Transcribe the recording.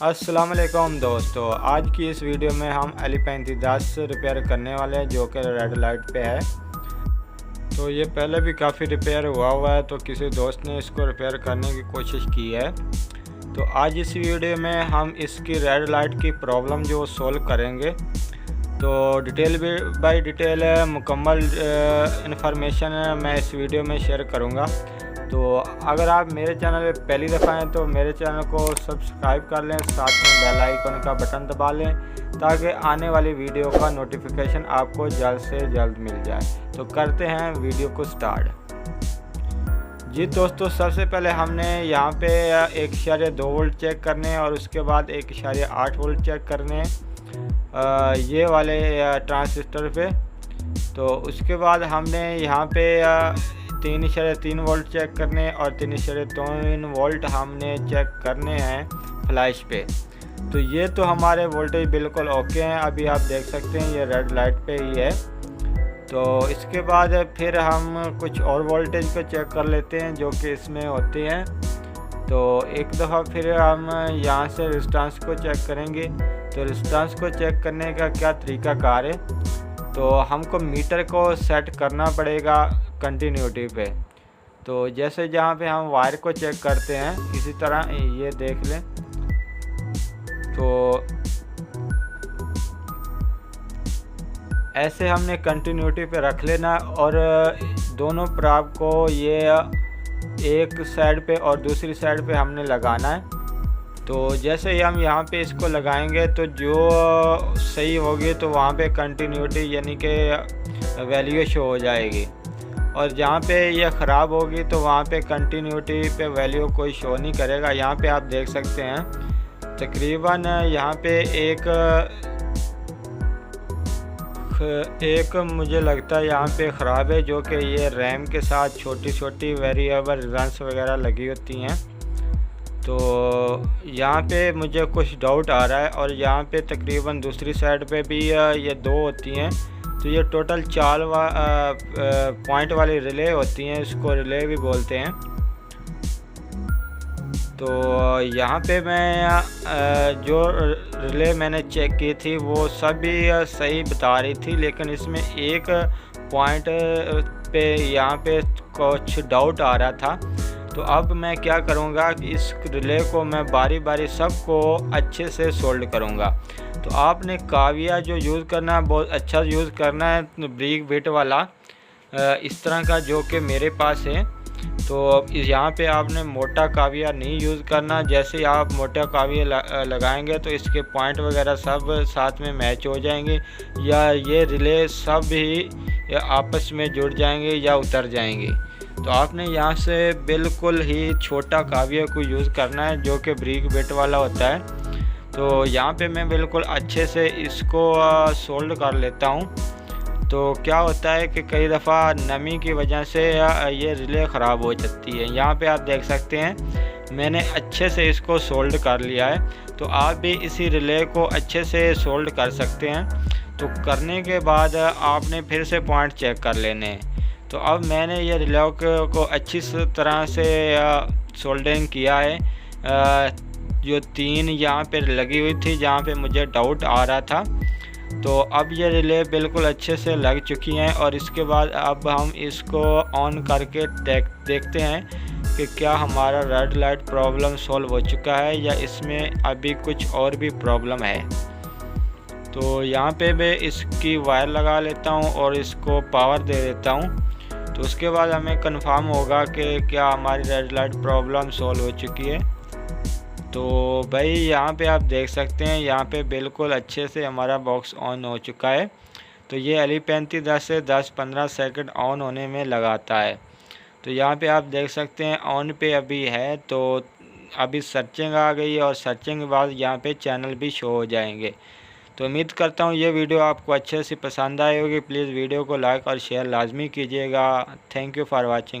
अस्सलाम वालेकुम दोस्तों, आज की इस वीडियो में हम L3510 रिपेयर करने वाले हैं जो कि रेड लाइट पे है। तो ये पहले भी काफ़ी रिपेयर हुआ है, तो किसी दोस्त ने इसको रिपेयर करने की कोशिश की है। तो आज इस वीडियो में हम इसकी रेड लाइट की प्रॉब्लम जो सोल्व करेंगे। तो डिटेल बाय डिटेल मुकम्मल इंफॉर्मेशन मैं इस वीडियो में शेयर करूँगा। तो अगर आप मेरे चैनल पे पहली दफ़ा हैं तो मेरे चैनल को सब्सक्राइब कर लें, साथ में बेल आइकन का बटन दबा लें ताकि आने वाली वीडियो का नोटिफिकेशन आपको जल्द से जल्द मिल जाए। तो करते हैं वीडियो को स्टार्ट। जी दोस्तों, सबसे पहले हमने यहाँ पे 1.2 वोल्ट चेक करने हैं और उसके बाद 1.8 वोल्ट चेक करने हैं ये वाले ट्रांजिस्टर पे। तो उसके बाद हमने यहाँ पे 3.3 वोल्ट चेक करने और 3.3 वोल्ट हमने चेक करने हैं फ्लैश पे। तो ये तो हमारे वोल्टेज बिल्कुल ओके हैं, अभी आप देख सकते हैं ये रेड लाइट पे ही है। तो इसके बाद फिर हम कुछ और वोल्टेज को चेक कर लेते हैं जो कि इसमें होते हैं। तो एक दफ़ा फिर हम यहाँ से रेजिस्टेंस को चेक करेंगे। तो रेजिस्टेंस को चेक करने का क्या तरीक़ाकार है, तो हमको मीटर को सेट करना पड़ेगा कंटिन्यूटी पे। तो जैसे जहाँ पे हम वायर को चेक करते हैं इसी तरह ये देख लें। तो ऐसे हमने कंटिन्यूटी पे रख लेना और दोनों प्राब को ये एक साइड पे और दूसरी साइड पे हमने लगाना है। तो जैसे ही हम यहाँ पे इसको लगाएंगे तो जो सही होगी तो वहाँ पे कंटिन्यूटी यानी कि वैल्यू शो हो जाएगी, और जहाँ पे ये ख़राब होगी तो वहाँ पे कंटिन्यूटी पे वैल्यू कोई शो नहीं करेगा। यहाँ पे आप देख सकते हैं तकरीबन यहाँ पे एक मुझे लगता है यहाँ पे ख़राब है, जो कि ये रैम के साथ छोटी छोटी वेरिएबल रन्स वगैरह लगी होती हैं। तो यहाँ पे मुझे कुछ डाउट आ रहा है, और यहाँ पे तकरीबन दूसरी साइड पे भी ये 2 होती हैं। तो ये टोटल 4 पॉइंट वाली रिले होती हैं, इसको रिले भी बोलते हैं। तो यहाँ पे मैं जो रिले मैंने चेक की थी वो सभी सही बता रही थी, लेकिन इसमें एक पॉइंट पे यहाँ पे कुछ डाउट आ रहा था। तो अब मैं क्या करूँगा कि इस रिले को मैं बारी बारी सबको अच्छे से सोल्ड करूँगा। तो आपने काविया जो यूज़ करना है बहुत अच्छा यूज़ करना है, ब्रिक बिट वाला इस तरह का जो कि मेरे पास है। तो यहाँ पे आपने मोटा काविया नहीं यूज़ करना। जैसे आप मोटा काविया लगाएंगे तो इसके पॉइंट वगैरह सब साथ में मैच हो जाएंगे, या ये रिले सब ही आपस में जुड़ जाएंगे या उतर जाएंगे। तो आपने यहाँ से बिल्कुल ही छोटा काविया को यूज़ करना है जो कि ब्रिक बिट वाला होता है। तो यहाँ पे मैं बिल्कुल अच्छे से इसको सोल्ड कर लेता हूँ। तो क्या होता है कि कई दफ़ा नमी की वजह से ये रिले ख़राब हो जाती है। यहाँ पे आप देख सकते हैं मैंने अच्छे से इसको सोल्ड कर लिया है। तो आप भी इसी रिले को अच्छे से सोल्ड कर सकते हैं। तो करने के बाद आपने फिर से पॉइंट चेक कर लेने हैं। तो अब मैंने ये रिले को अच्छी तरह से सोल्डरिंग किया है। जो 3 यहाँ पे लगी हुई थी जहाँ पे मुझे डाउट आ रहा था। तो अब ये रिले बिल्कुल अच्छे से लग चुकी हैं, और इसके बाद अब हम इसको ऑन करके देखते हैं कि क्या हमारा रेड लाइट प्रॉब्लम सॉल्व हो चुका है या इसमें अभी कुछ और भी प्रॉब्लम है। तो यहाँ पे मैं इसकी वायर लगा लेता हूँ और इसको पावर दे देता हूँ। तो उसके बाद हमें कंफर्म होगा कि क्या हमारी रेड लाइट प्रॉब्लम सॉल्व हो चुकी है। तो भाई यहाँ पे आप देख सकते हैं यहाँ पे बिल्कुल अच्छे से हमारा बॉक्स ऑन हो चुका है। तो ये L3510 से 10-15 सेकंड ऑन होने में लगाता है। तो यहाँ पे आप देख सकते हैं ऑन पे अभी है। तो अभी सर्चिंग आ गई है और सर्चिंग के बाद यहाँ पे चैनल भी शो हो जाएंगे। तो उम्मीद करता हूँ ये वीडियो आपको अच्छे से पसंद आई होगी। प्लीज़ वीडियो को लाइक और शेयर लाजमी कीजिएगा। Thank you for watching.